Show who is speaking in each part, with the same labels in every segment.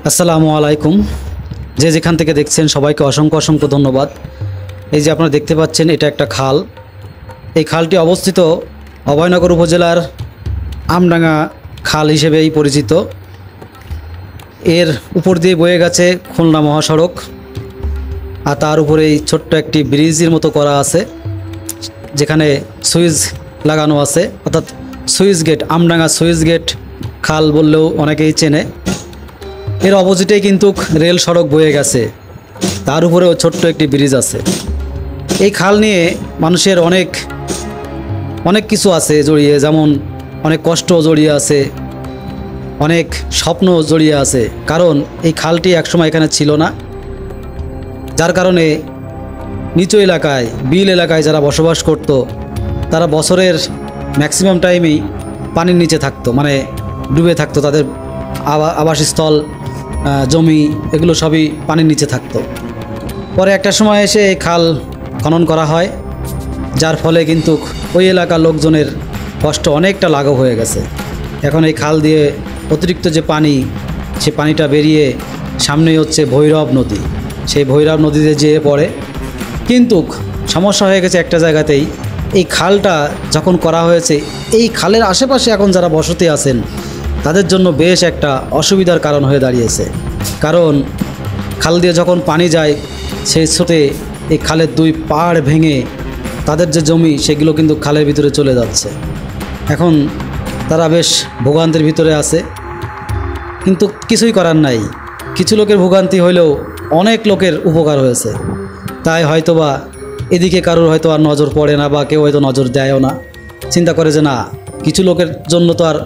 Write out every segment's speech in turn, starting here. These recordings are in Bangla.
Speaker 1: আসসালামু আলাইকুম। যে যেখান থেকে দেখছেন সবাইকে অসংখ্য অসংখ্য ধন্যবাদ। এই যে আপনারা দেখতে পাচ্ছেন, এটা একটা খাল। এই খালটি অবস্থিত অভয়নগর উপজেলার আমডাঙ্গা খাল হিসেবেই পরিচিত। এর উপর দিয়ে বয়ে গেছে খুলনা মহাসড়ক, আর তার উপরেই ছোট্ট একটি ব্রিজের মতো করা আছে, যেখানে সুইচ লাগানো আছে, অর্থাৎ সুইচ গেট। আমডাঙ্গা সুইচ গেট খাল বললেও অনেকেই চেনে। এর অপোজিটেই কিন্তু রেল সড়ক বয়ে গেছে, তার উপরেও ছোট্ট একটি ব্রিজ আছে। এই খাল নিয়ে মানুষের অনেক কিছু আছে জড়িয়ে, যেমন অনেক কষ্ট জড়িয়ে আছে, অনেক স্বপ্ন জড়িয়ে আছে। কারণ এই খালটি একসময় এখানে ছিল না, যার কারণে নিচু এলাকায়, বিল এলাকায় যারা বসবাস করত, তারা বছরের ম্যাক্সিমাম টাইমেই পানির নিচে থাকতো, মানে ডুবে থাকতো। তাদের আবাসস্থল, জমি, এগুলো সবই পানির নিচে থাকতো। পরে একটা সময় এসে এই খাল খনন করা হয়, যার ফলে কিন্তু ওই এলাকার লোকজনের কষ্ট অনেকটা লাঘব হয়ে গেছে। এখন এই খাল দিয়ে অতিরিক্ত যে পানি, সে পানিটা বেরিয়ে সামনেই হচ্ছে ভৈরব নদী। সেই ভৈরব নদীতে যেয়ে পড়ে। কিন্তু সমস্যা হয়ে গেছে একটা জায়গাতেই। এই খালটা যখন করা হয়েছে, এই খালের আশেপাশে এখন যারা বসতি আছেন, তাদের জন্য বেশ একটা অসুবিধার কারণ হয়ে দাঁড়িয়েছে। কারণ খাল দিয়ে যখন পানি যায়, সেই স্রোতে এই খালের দুই পাড় ভেঙে তাদের যে জমি, সেগুলো কিন্তু খালের ভিতরে চলে যাচ্ছে। এখন তারা বেশ ভোগান্তির ভিতরে আছে, কিন্তু কিছুই করার নাই। কিছু লোকের ভোগান্তি হলেও অনেক লোকের উপকার হয়েছে। তাই হয়তোবা এদিকে কারোর হয়তো আর নজর পড়ে না, বা কেউ হয়তো নজর দেয়ও না। চিন্তা করে যে না, কিছু লোকের জন্য তো আর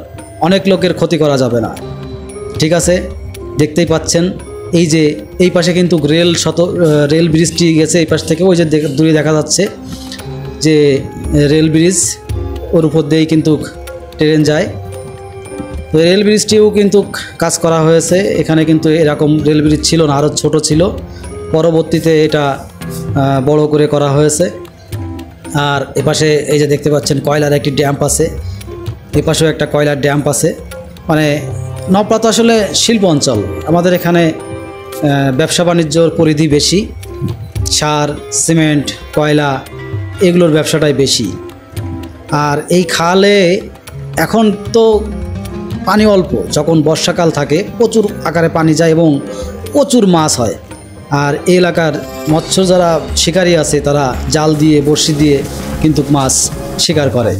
Speaker 1: অনেক লোকের ক্ষতি করা যাবে না। ঠিক আছে, দেখতেই পাচ্ছেন এই যে এই পাশে কিন্তু রেল ব্রিজটি গেছে এই পাশ থেকে। ওই যে দূরে দেখা যাচ্ছে যে রেল ব্রিজ, ওর উপর দিয়েই কিন্তু ট্রেন যায়। তো রেল ব্রিজটিও কিন্তু কাজ করা হয়েছে। এখানে কিন্তু এরকম রেল ব্রিজ ছিল না, আরও ছোট ছিল। পরবর্তীতে এটা বড় করে করা হয়েছে। আর এপাশে এই যে দেখতে পাচ্ছেন কয়লার একটি ড্যাম্প আছে, এপাশেও একটা কয়লার ড্যাম্প আছে। মানে নওপাড়া তো আসলে শিল্প অঞ্চল। আমাদের এখানে ব্যবসা বাণিজ্যর পরিধি বেশি, সার, সিমেন্ট, কয়লা, এগুলোর ব্যবসাটাই বেশি। আর এই খালে এখন তো পানি অল্প, যখন বর্ষাকাল থাকে প্রচুর আকারে পানি যায় এবং প্রচুর মাছ হয়। আর এই এলাকার মৎস্য যারা শিকারী আছে, তারা জাল দিয়ে, বড়শি দিয়ে কিন্তু মাছ শিকার করে।